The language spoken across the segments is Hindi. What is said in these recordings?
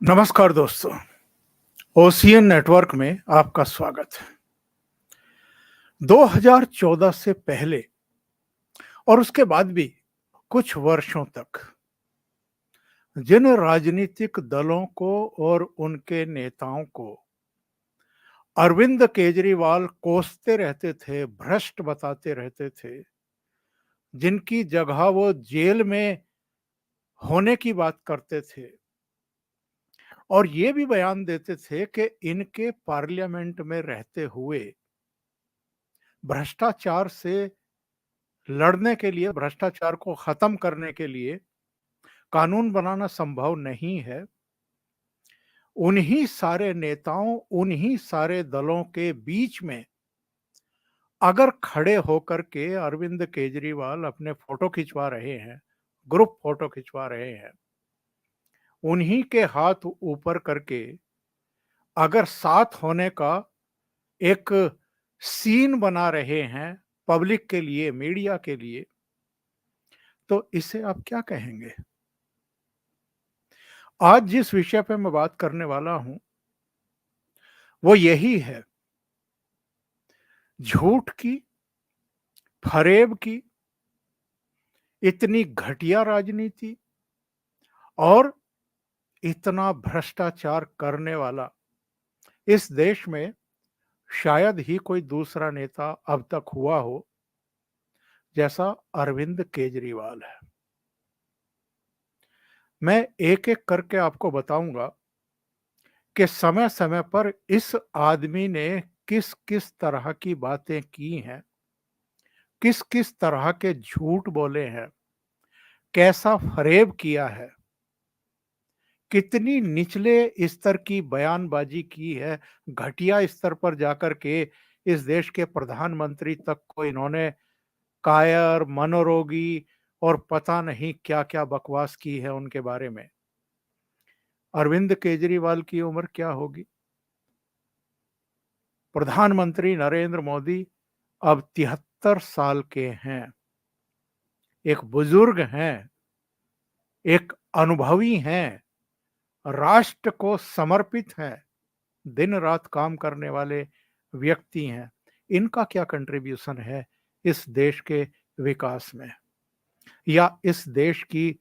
नमस्कार दोस्तों, ओशियन नेटवर्क में आपका स्वागत है। 2014 से पहले और उसके बाद भी कुछ वर्षों तक जिन राजनीतिक दलों को और उनके नेताओं को अरविंद केजरीवाल कोसते रहते थे, भ्रष्ट बताते रहते थे, जिनकी जगह वो जेल में होने की बात करते थे और ये भी बयान देते थे कि इनके पार्लियामेंट में रहते हुए भ्रष्टाचार से लड़ने के लिए, भ्रष्टाचार को खत्म करने के लिए कानून बनाना संभव नहीं है। उन्हीं सारे नेताओं, उन्हीं सारे दलों के बीच में अगर खड़े होकर के अरविंद केजरीवाल अपने फोटो खिंचवा रहे हैं, ग्रुप फोटो खिंचवा रहे हैं, उन्हीं के हाथ ऊपर करके अगर साथ होने का एक सीन बना रहे हैं पब्लिक के लिए, मीडिया के लिए, तो इसे आप क्या कहेंगे? आज जिस विषय पे मैं बात करने वाला हूं वो यही है, झूठ की, फरेब की, इतनी घटिया राजनीति और इतना भ्रष्टाचार करने वाला इस देश में शायद ही कोई दूसरा नेता अब तक हुआ हो जैसा अरविंद केजरीवाल है। मैं एक एक करके आपको बताऊंगा कि समय समय पर इस आदमी ने किस किस तरह की बातें की हैं, किस किस तरह के झूठ बोले हैं, कैसा फरेब किया है, कितनी निचले स्तर की बयानबाजी की है, घटिया स्तर पर जाकर के इस देश के प्रधानमंत्री तक को इन्होंने कायर, मनोरोगी और पता नहीं क्या-क्या बकवास की है उनके बारे में। अरविंद केजरीवाल की उम्र क्या होगी? प्रधानमंत्री नरेंद्र मोदी अब 73 साल के हैं, एक बुजुर्ग हैं, एक अनुभवी हैं, राष्ट्र को समर्पित हैं, दिन रात काम करने वाले व्यक्ति हैं। इनका क्या कंट्रीब्यूशन है इस देश के विकास में या इस देश की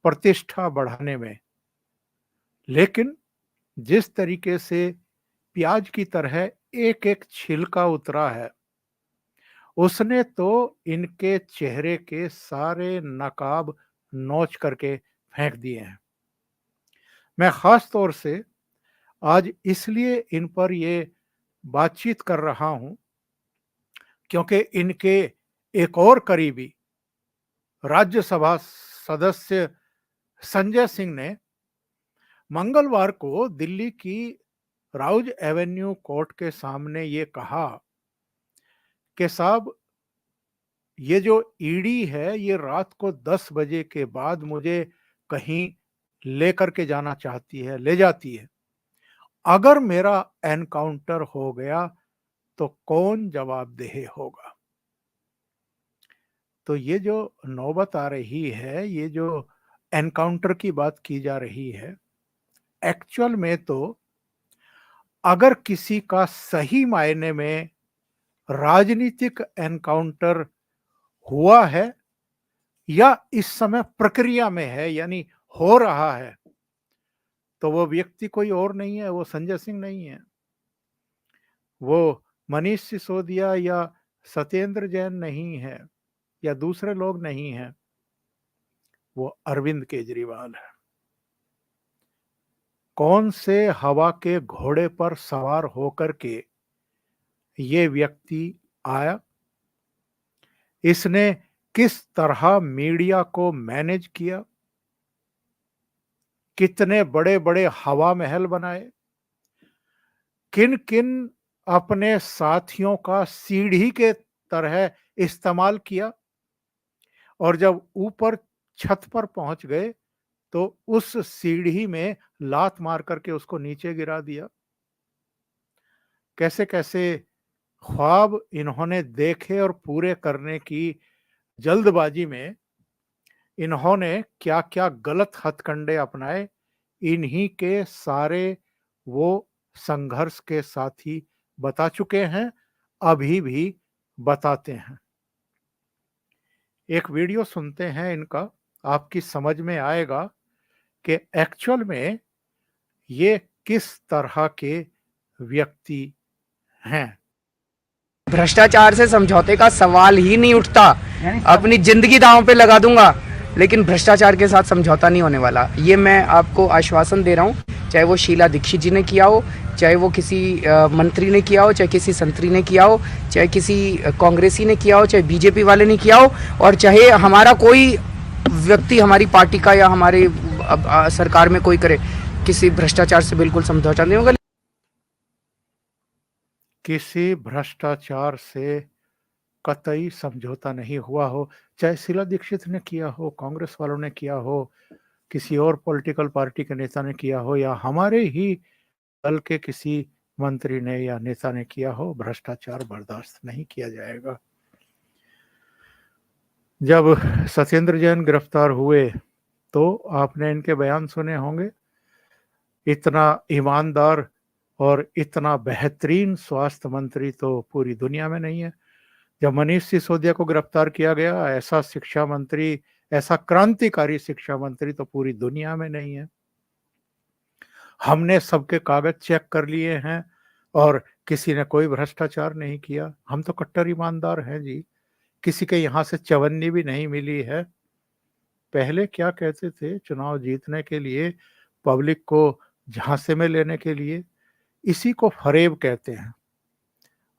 प्रतिष्ठा बढ़ाने में? लेकिन जिस तरीके से प्याज की तरह एक एक छिलका उतरा है, उसने तो इनके चेहरे के सारे नकाब नोच करके फेंक दिए हैं। मैं खास तौर से आज इसलिए इन पर ये बातचीत कर रहा हूं क्योंकि इनके एक और करीबी राज्यसभा सदस्य संजय सिंह ने मंगलवार को दिल्ली की राउज एवेन्यू कोर्ट के सामने ये कहा कि साहब, ये जो ईडी है ये रात को 10 बजे के बाद मुझे कहीं लेकर के जाना चाहती है, ले जाती है। अगर मेरा एनकाउंटर हो गया तो कौन जवाबदेह होगा? तो ये जो नौबत आ रही है, ये जो एनकाउंटर की बात की जा रही है, एक्चुअल में तो अगर किसी का सही मायने में राजनीतिक एनकाउंटर हुआ है या इस समय प्रक्रिया में है, यानी हो रहा है, तो वो व्यक्ति कोई और नहीं है, वो संजय सिंह नहीं है, वो मनीष सिसोदिया या सत्येंद्र जैन नहीं है या दूसरे लोग नहीं हैं, वो अरविंद केजरीवाल है। कौन से हवा के घोड़े पर सवार होकर के ये व्यक्ति आया, इसने किस तरह मीडिया को मैनेज किया, कितने बड़े बड़े हवा महल बनाए, किन किन अपने साथियों का सीढ़ी के तरह इस्तेमाल किया और जब ऊपर छत पर पहुंच गए तो उस सीढ़ी में लात मार करके उसको नीचे गिरा दिया। कैसे कैसे ख्वाब इन्होंने देखे और पूरे करने की जल्दबाजी में इन्होंने क्या क्या गलत हथकंडे अपनाए, इन्हीं के सारे वो संघर्ष के साथी बता चुके हैं, अभी भी बताते हैं। एक वीडियो सुनते हैं इनका, आपकी समझ में आएगा कि एक्चुअल में ये किस तरह के व्यक्ति हैं। भ्रष्टाचार से समझौते का सवाल ही नहीं उठता। अपनी जिंदगी दांव पे लगा दूंगा, लेकिन भ्रष्टाचार के साथ समझौता नहीं होने वाला। ये मैं आपको आश्वासन दे रहा हूँ। चाहे वो शीला दीक्षित जी ने किया हो, चाहे वो किसी मंत्री ने किया हो, चाहे किसी संतरी ने किया हो, चाहे किसी कांग्रेसी ने किया हो, चाहे बीजेपी वाले ने किया हो, और चाहे हमारा कोई व्यक्ति हमारी पार्टी का या हमारे सरकार में कोई करे, किसी भ्रष्टाचार से बिल्कुल समझौता नहीं होगा। किसी भ्रष्टाचार से कतई समझौता नहीं हुआ हो, चाहे शीला दीक्षित ने किया हो, कांग्रेस वालों ने किया हो, किसी और पॉलिटिकल पार्टी के नेता ने किया हो, या हमारे ही दल के किसी मंत्री ने या नेता ने किया हो, भ्रष्टाचार बर्दाश्त नहीं किया जाएगा। जब सत्येंद्र जैन गिरफ्तार हुए तो आपने इनके बयान सुने होंगे। इतना ईमानदार और इतना बेहतरीन स्वास्थ्य मंत्री तो पूरी दुनिया में नहीं है। जब मनीष सिसोदिया को गिरफ्तार किया गया, ऐसा शिक्षा मंत्री, ऐसा क्रांतिकारी शिक्षा मंत्री तो पूरी दुनिया में नहीं है। हमने सबके कागज चेक कर लिए हैं और किसी ने कोई भ्रष्टाचार नहीं किया। हम तो कट्टर ईमानदार हैं जी, किसी के यहाँ से चवन्नी भी नहीं मिली है। पहले क्या कहते थे, चुनाव जीतने के लिए, पब्लिक को झांसे में लेने के लिए, इसी को फरेब कहते हैं।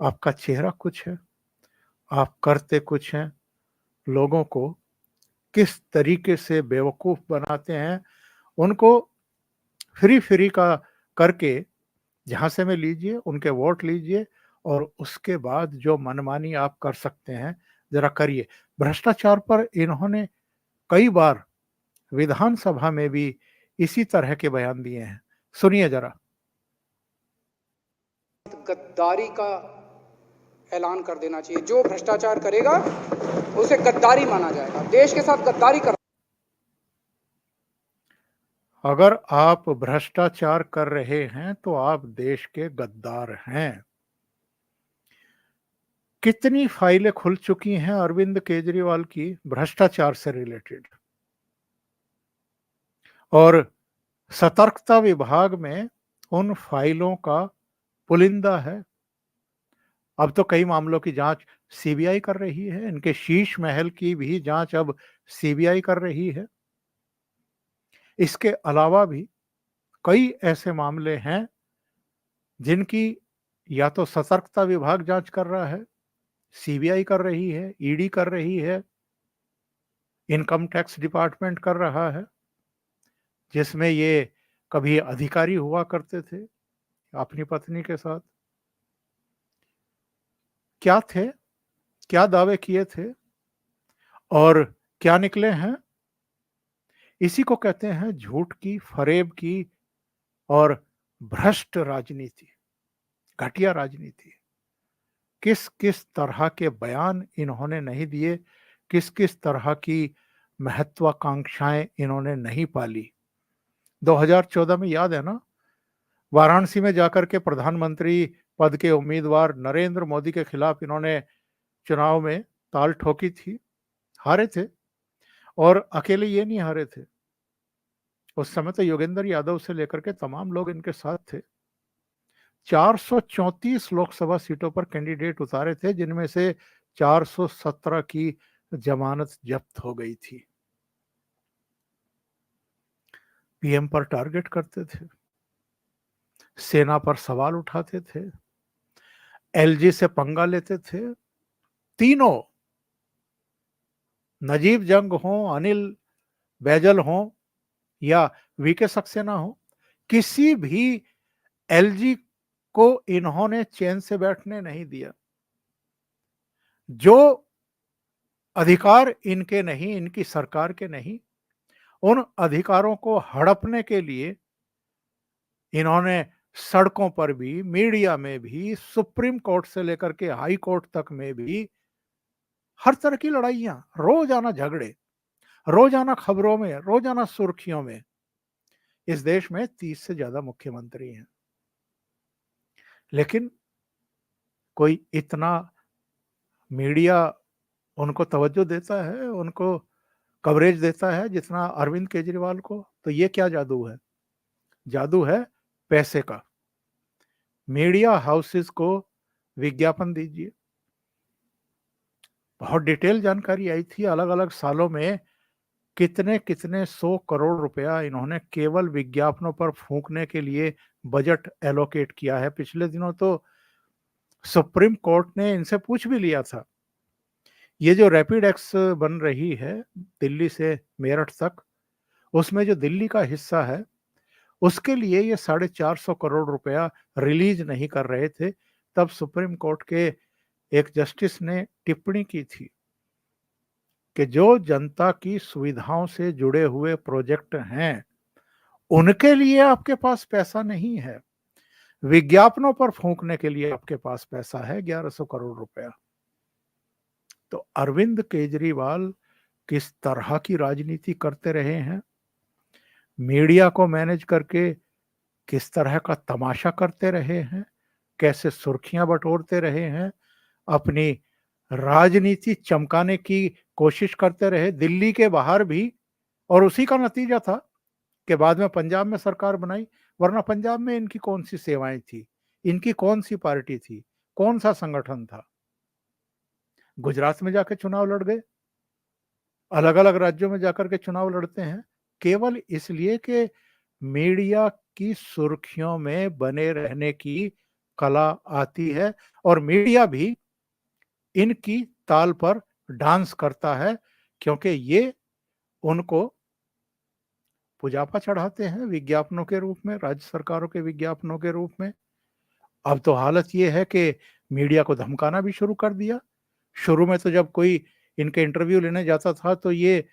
आपका चेहरा कुछ है, आप करते कुछ हैं, लोगों को किस तरीके से बेवकूफ बनाते हैं, उनको फ्री का करके झांसे में लीजिए, उनके वोट लीजिए और उसके बाद जो मनमानी आप कर सकते हैं जरा करिए। भ्रष्टाचार पर इन्होंने कई बार विधानसभा में भी इसी तरह के बयान दिए हैं, सुनिए जरा। गद्दारी का ऐलान कर देना चाहिए। जो भ्रष्टाचार करेगा उसे गद्दारी माना जाएगा। देश के साथ गद्दारी कर अगर आप भ्रष्टाचार कर रहे हैं तो आप देश के गद्दार हैं। कितनी फाइलें खुल चुकी हैं अरविंद केजरीवाल की भ्रष्टाचार से रिलेटेड, और सतर्कता विभाग में उन फाइलों का पुलिंदा है। अब तो कई मामलों की जांच सीबीआई कर रही है, इनके शीश महल की भी जांच अब सीबीआई कर रही है। इसके अलावा भी कई ऐसे मामले हैं जिनकी या तो सतर्कता विभाग जांच कर रहा है, सीबीआई कर रही है, ईडी कर रही है, इनकम टैक्स डिपार्टमेंट कर रहा है, जिसमें ये कभी अधिकारी हुआ करते थे अपनी पत्नी के साथ। क्या थे, क्या दावे किए थे और क्या निकले हैं, इसी को कहते हैं झूठ की, फरेब की और भ्रष्ट राजनीति, घटिया राजनीति। किस किस तरह के बयान इन्होंने नहीं दिए, किस किस तरह की महत्वाकांक्षाएं इन्होंने नहीं पाली। 2014 में याद है ना, वाराणसी में जाकर के प्रधानमंत्री पद के उम्मीदवार नरेंद्र मोदी के खिलाफ इन्होंने चुनाव में ताल ठोकी थी, हारे थे। और अकेले ये नहीं हारे थे, उस समय तो योगेंद्र यादव से लेकर के तमाम लोग इनके साथ थे। 434 लोकसभा सीटों पर कैंडिडेट उतारे थे, जिनमें से 417 की जमानत जब्त हो गई थी। पीएम पर टारगेट करते थे, सेना पर सवाल उठाते थे, एलजी से पंगा लेते थे। तीनों, नजीब जंग हो, अनिल बैजल हो या वीके सक्सेना हो, किसी भी एलजी को इन्होंने चैन से बैठने नहीं दिया। जो अधिकार इनके नहीं, इनकी सरकार के नहीं, उन अधिकारों को हड़पने के लिए इन्होंने सड़कों पर भी, मीडिया में भी, सुप्रीम कोर्ट से लेकर के हाई कोर्ट तक में भी हर तरह की लड़ाइयां, रोजाना झगड़े, रोजाना खबरों में, रोजाना सुर्खियों में। इस देश में 30 से ज्यादा मुख्यमंत्री हैं, लेकिन कोई इतना मीडिया उनको तवज्जो देता है, उनको कवरेज देता है जितना अरविंद केजरीवाल को। तो ये क्या जादू है? जादू है पैसे का। मीडिया हाउसेस को विज्ञापन दीजिए। बहुत डिटेल जानकारी आई थी, अलग अलग सालों में कितने कितने 100 करोड़ रुपया इन्होंने केवल विज्ञापनों पर फूंकने के लिए बजट एलोकेट किया है। पिछले दिनों तो सुप्रीम कोर्ट ने इनसे पूछ भी लिया था, ये जो रैपिड एक्स बन रही है दिल्ली से मेरठ तक, उसमें जो दिल्ली का हिस्सा है उसके लिए ये 450 करोड़ रुपया रिलीज नहीं कर रहे थे। तब सुप्रीम कोर्ट के एक जस्टिस ने टिप्पणी की थी कि जो जनता की सुविधाओं से जुड़े हुए प्रोजेक्ट हैं उनके लिए आपके पास पैसा नहीं है, विज्ञापनों पर फूंकने के लिए आपके पास पैसा है 1100 करोड़ रुपया। तो अरविंद केजरीवाल किस तरह की राजनीति करते रहे हैं, मीडिया को मैनेज करके किस तरह का तमाशा करते रहे हैं, कैसे सुर्खियां बटोरते रहे हैं, अपनी राजनीति चमकाने की कोशिश करते रहे दिल्ली के बाहर भी। और उसी का नतीजा था कि बाद में पंजाब में सरकार बनाई, वरना पंजाब में इनकी कौन सी सेवाएं थी, इनकी कौन सी पार्टी थी, कौन सा संगठन था। गुजरात में जाकर चुनाव लड़ गए, अलग अलग राज्यों में जाकर के चुनाव लड़ते हैं केवल इसलिए कि मीडिया की सुर्खियों में बने रहने की कला आती है और मीडिया भी इनकी ताल पर डांस करता है, क्योंकि ये उनको पुजापा चढ़ाते हैं विज्ञापनों के रूप में, राज्य सरकारों के विज्ञापनों के रूप में। अब तो हालत ये है कि मीडिया को धमकाना भी शुरू कर दिया। शुरू में तो जब कोई इनके इंटरव्यू लेने जाता था तो ये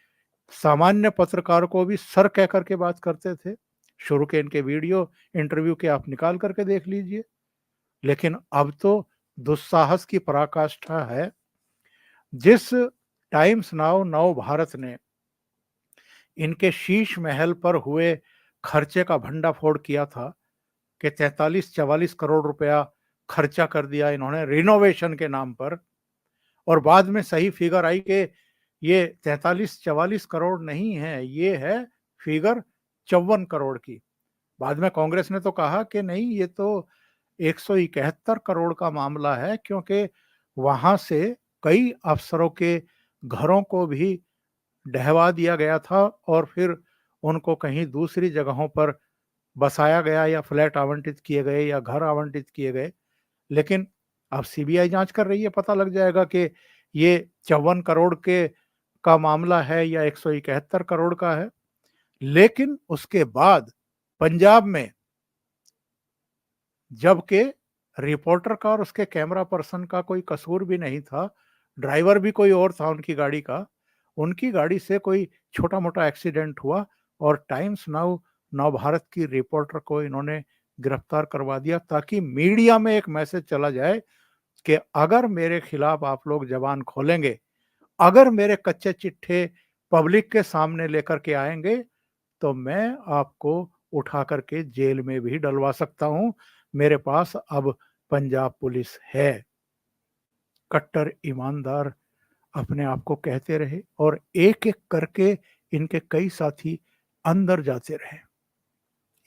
सामान्य पत्रकार को भी सर कह करके बात करते थे। शुरू के इनके वीडियो इंटरव्यू के आप निकाल करके देख लीजिए। लेकिन अब तो दुस्साहस की पराकाष्ठा है। जिस टाइम्स नाउ नव भारत ने इनके शीश महल पर हुए खर्चे का भंडाफोड़ किया था कि 43-44 करोड़ रुपया खर्चा कर दिया इन्होंने रिनोवेशन के नाम पर, और बाद में सही फिगर आई कि ये 43-44 करोड़ नहीं है, ये है फिगर 54 करोड़ की। बाद में कांग्रेस ने तो कहा कि नहीं, ये तो 171 करोड़ का मामला है, क्योंकि वहां से कई अफसरों के घरों को भी ढहवा दिया गया था और फिर उनको कहीं दूसरी जगहों पर बसाया गया या फ्लैट आवंटित किए गए या घर आवंटित किए गए। लेकिन अब सीबीआई जांच कर रही है, पता लग जाएगा कि ये 54 करोड़ के का मामला है या 171 करोड़ का है। लेकिन उसके बाद पंजाब में जबकि रिपोर्टर का और उसके कैमरा पर्सन का कोई कसूर भी नहीं था, ड्राइवर भी कोई और था उनकी गाड़ी का, उनकी गाड़ी से कोई छोटा मोटा एक्सीडेंट हुआ और टाइम्स नाउ नव भारत की रिपोर्टर को इन्होंने गिरफ्तार करवा दिया, ताकि मीडिया में एक मैसेज चला जाए कि अगर मेरे खिलाफ आप लोग जबान खोलेंगे, अगर मेरे कच्चे चिट्ठे पब्लिक के सामने लेकर के आएंगे, तो मैं आपको उठा करके जेल में भी डलवा सकता हूं। मेरे पास अब पंजाब पुलिस है। कट्टर ईमानदार अपने आप को कहते रहे और एक एक करके इनके कई साथी अंदर जाते रहे।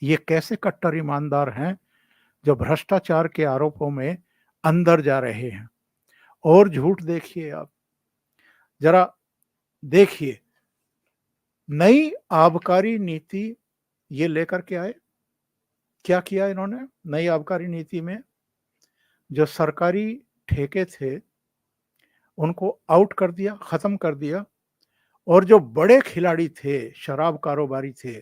ये कैसे कट्टर ईमानदार हैं जो भ्रष्टाचार के आरोपों में अंदर जा रहे हैं? और झूठ देखिए, आप जरा देखिए, नई आबकारी नीति ये लेकर के आए। क्या किया इन्होंने नई आबकारी नीति में? जो सरकारी ठेके थे उनको आउट कर दिया, खत्म कर दिया, और जो बड़े खिलाड़ी थे, शराब कारोबारी थे,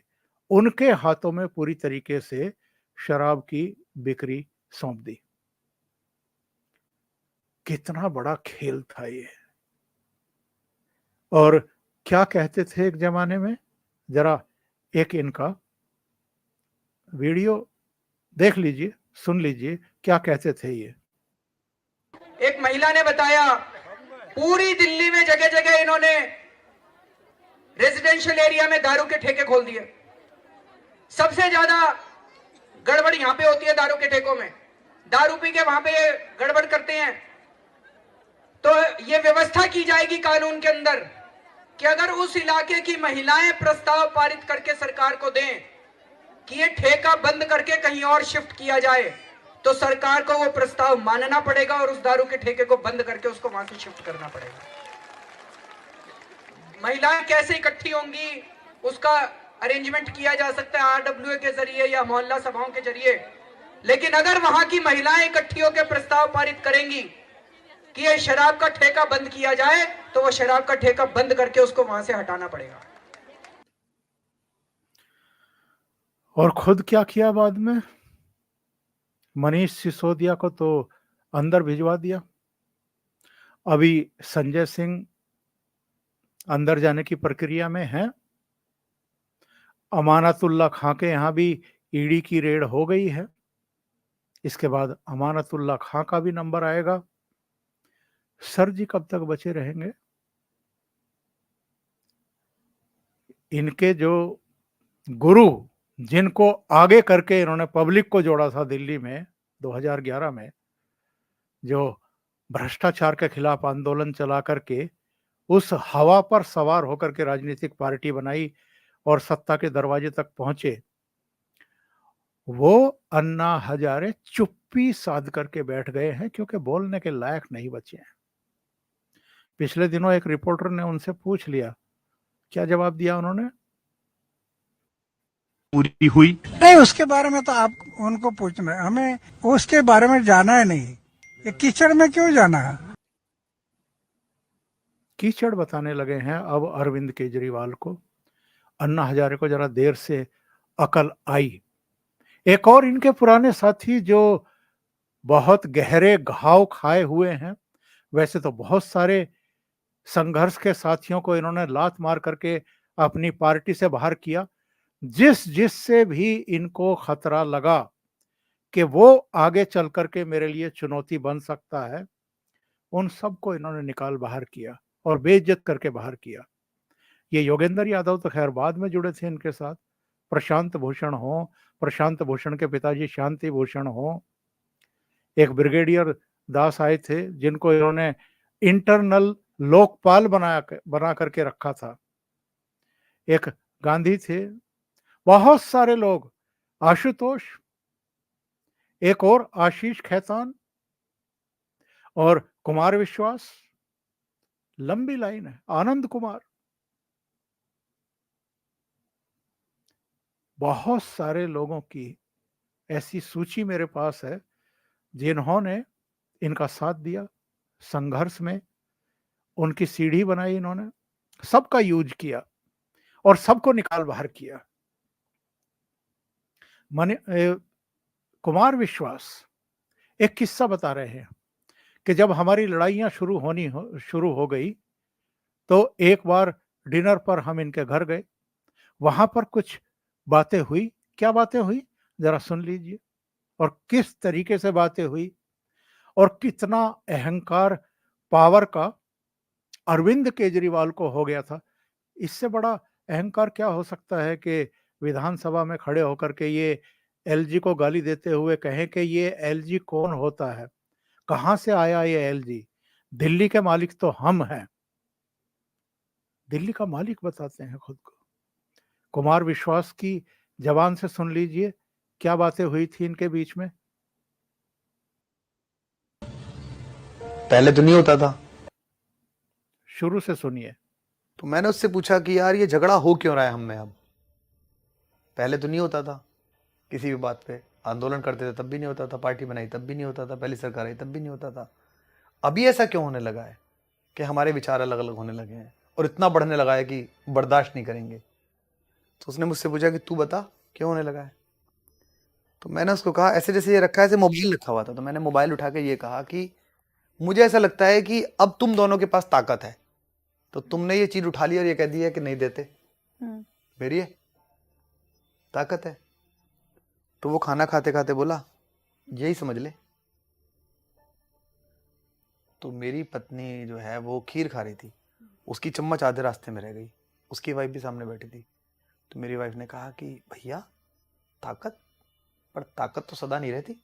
उनके हाथों में पूरी तरीके से शराब की बिक्री सौंप दी। कितना बड़ा खेल था ये। और क्या कहते थे एक जमाने में, जरा एक इनका वीडियो देख लीजिए, सुन लीजिए क्या कहते थे ये। एक महिला ने बताया, पूरी दिल्ली में जगह जगह इन्होंने रेजिडेंशियल एरिया में दारू के ठेके खोल दिए। सबसे ज्यादा गड़बड़ यहां पे होती है दारू के ठेकों में। दारू पी के वहां पे ये गड़बड़ करते हैं। तो ये व्यवस्था की जाएगी कानून के अंदर कि अगर उस इलाके की महिलाएं प्रस्ताव पारित करके सरकार को दें कि ये ठेका बंद करके कहीं और शिफ्ट किया जाए, तो सरकार को वो प्रस्ताव मानना पड़ेगा और उस दारू के ठेके को बंद करके उसको वहां से शिफ्ट करना पड़ेगा। महिलाएं कैसे इकट्ठी होंगी उसका अरेंजमेंट किया जा सकता है आरडब्ल्यूए के जरिए या मोहल्ला सभाओं के जरिए, लेकिन अगर वहां की महिलाएं इकट्ठी होकर प्रस्ताव पारित करेंगी कि ये शराब का ठेका बंद किया जाए, तो वो शराब का ठेका बंद करके उसको वहां से हटाना पड़ेगा। और खुद क्या किया बाद में? मनीष सिसोदिया को तो अंदर भिजवा दिया। अभी संजय सिंह अंदर जाने की प्रक्रिया में है। अमानतुल्लाह खां के यहां भी ईडी की रेड हो गई है। इसके बाद अमानतुल्लाह खां का भी नंबर आएगा। सर जी कब तक बचे रहेंगे? इनके जो गुरु, जिनको आगे करके इन्होंने पब्लिक को जोड़ा था दिल्ली में 2011 में, जो भ्रष्टाचार के खिलाफ आंदोलन चला करके उस हवा पर सवार होकर के राजनीतिक पार्टी बनाई और सत्ता के दरवाजे तक पहुंचे, वो अन्ना हजारे चुप्पी साध करके बैठ गए हैं क्योंकि बोलने के लायक नहीं बचे हैं। पिछले दिनों एक रिपोर्टर ने उनसे पूछ लिया, क्या जवाब दिया उन्होंने? पूरी हुई नहीं, उसके बारे में तो आप उनको पूछना है, हमें उसके बारे में जाना है नहीं। ये कीचड़ में क्यों जाना है? कीचड़ बताने लगे हैं अब अरविंद केजरीवाल को। अन्ना हजारे को जरा देर से अकल आई। एक और इनके पुराने साथी जो बहुत गहरे घाव खाए हुए हैं, वैसे तो बहुत सारे संघर्ष के साथियों को इन्होंने लात मार करके अपनी पार्टी से बाहर किया। जिससे भी इनको खतरा लगा कि वो आगे चल करके मेरे लिए चुनौती बन सकता है, उन सबको इन्होंने निकाल बाहर किया और बेइज्जत करके बाहर किया। ये योगेंद्र यादव तो खैर बाद में जुड़े थे इनके साथ। प्रशांत भूषण हो, प्रशांत भूषण के पिताजी शांति भूषण हो, एक ब्रिगेडियर दास आए थे जिनको इन्होंने इंटरनल लोकपाल बना करके रखा था। एक गांधी थे, बहुत सारे लोग, आशुतोष, एक और आशीष खैतान और कुमार विश्वास, लंबी लाइन है, आनंद कुमार, बहुत सारे लोगों की ऐसी सूची मेरे पास है जिन्होंने इनका साथ दिया संघर्ष में। उनकी सीढ़ी बनाई इन्होंने, सबका यूज किया और सबको निकाल बाहर किया। कुमार विश्वास एक किस्सा बता रहे हैं कि जब हमारी लड़ाइयां शुरू हो गई तो एक बार डिनर पर हम इनके घर गए। वहां पर कुछ बातें हुई। क्या बातें हुई जरा सुन लीजिए, और किस तरीके से बातें हुई और कितना अहंकार पावर का अरविंद केजरीवाल को हो गया था। इससे बड़ा अहंकार क्या हो सकता है कि विधानसभा में खड़े होकर के ये एलजी को गाली देते हुए कहें कि ये एलजी कौन होता है, कहां से आया ये एलजी, दिल्ली के मालिक तो हम हैं। दिल्ली का मालिक बताते हैं खुद को। कुमार विश्वास की जबान से सुन लीजिए क्या बातें हुई थी इनके बीच में। पहले तो नहीं होता था। शुरू से सुनिए। तो मैंने उससे पूछा कि यार ये झगड़ा हो क्यों रहा है हम में अब? पहले तो नहीं होता था, किसी भी बात पे आंदोलन करते थे तब भी नहीं होता था, पार्टी बनाई तब भी नहीं होता था, पहली सरकार आई तब भी नहीं होता था। अभी ऐसा क्यों होने लगा है कि हमारे विचार अलग अलग होने लगे हैं और इतना बढ़ने लगा है कि बर्दाश्त नहीं करेंगे? तो उसने मुझसे पूछा कि तू बता क्यों होने लगा है। तो मैंने उसको कहा, ऐसे जैसे ये रखा है, ऐसे मोबाइल रखा हुआ था, तो मैंने मोबाइल उठा के ये कहा कि मुझे ऐसा लगता है कि अब तुम दोनों के पास ताकत है, तो तुमने ये चीज उठा ली और ये कह दी है कि नहीं देते, मेरी है ताकत है। तो वो खाना खाते खाते बोला, यही समझ ले। तो मेरी पत्नी जो है वो खीर खा रही थी, उसकी चम्मच आधे रास्ते में रह गई, उसकी वाइफ भी सामने बैठी थी। तो मेरी वाइफ ने कहा कि भैया ताकत, पर ताकत तो सदा नहीं रहती।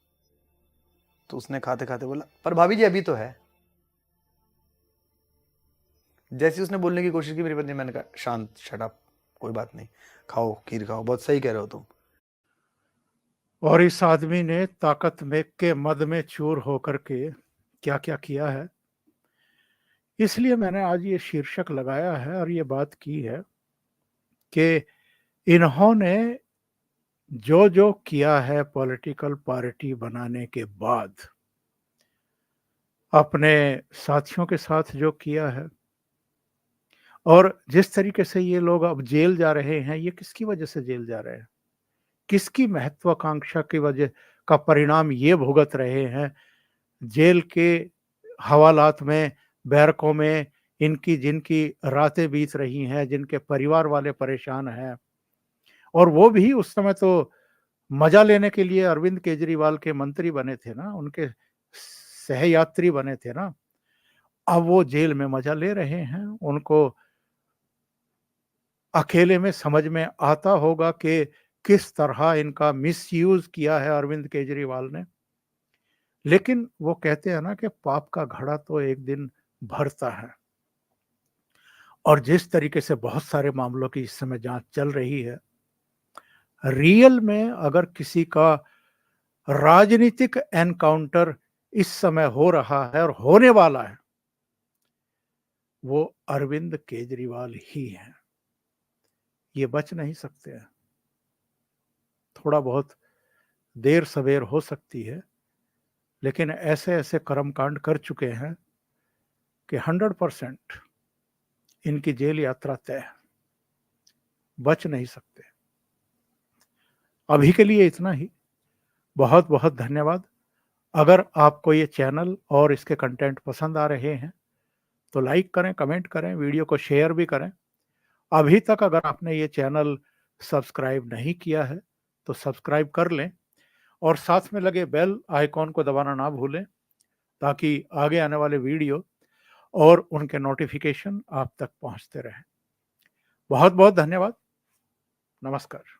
तो उसने खाते खाते बोला, पर भाभी जी अभी तो है। जैसे उसने बोलने की कोशिश की मेरी पत्नी, मैंने कहा शांत, शट अप, कोई बात नहीं, खाओ खीर खाओ, बहुत सही कह रहे हो तुम। और इस आदमी ने ताकत में के मद में चूर होकर के क्या क्या किया है, इसलिए मैंने आज ये शीर्षक लगाया है और ये बात की है कि इन्होंने जो जो किया है पॉलिटिकल पार्टी बनाने के बाद, अपने साथियों के साथ जो किया है, और जिस तरीके से ये लोग अब जेल जा रहे हैं, ये किसकी वजह से जेल जा रहे हैं, किसकी महत्वाकांक्षा की वजह का परिणाम ये भुगत रहे हैं। जेल के हवालात में, बैरकों में इनकी जिनकी रातें बीत रही हैं, जिनके परिवार वाले परेशान हैं, और वो भी उस समय तो मजा लेने के लिए अरविंद केजरीवाल के मंत्री बने थे ना, उनके सहयात्री बने थे ना। अब वो जेल में मजा ले रहे हैं। उनको अकेले में समझ में आता होगा कि किस तरह इनका मिसयूज किया है अरविंद केजरीवाल ने। लेकिन वो कहते हैं ना कि पाप का घड़ा तो एक दिन भरता है, और जिस तरीके से बहुत सारे मामलों की इस समय जांच चल रही है, रियल में अगर किसी का राजनीतिक एनकाउंटर इस समय हो रहा है और होने वाला है, वो अरविंद केजरीवाल ही हैं। ये बच नहीं सकते हैं। थोड़ा बहुत देर सवेर हो सकती है, लेकिन ऐसे ऐसे कर्मकांड कर चुके हैं कि 100% इनकी जेल यात्रा तय है, बच नहीं सकते। अभी के लिए इतना ही। बहुत बहुत धन्यवाद। अगर आपको ये चैनल और इसके कंटेंट पसंद आ रहे हैं तो लाइक करें, कमेंट करें, वीडियो को शेयर भी करें। अभी तक अगर आपने ये चैनल सब्सक्राइब नहीं किया है तो सब्सक्राइब कर लें, और साथ में लगे बेल आइकॉन को दबाना ना भूलें, ताकि आगे आने वाले वीडियो और उनके नोटिफिकेशन आप तक पहुंचते रहें। बहुत बहुत धन्यवाद। नमस्कार।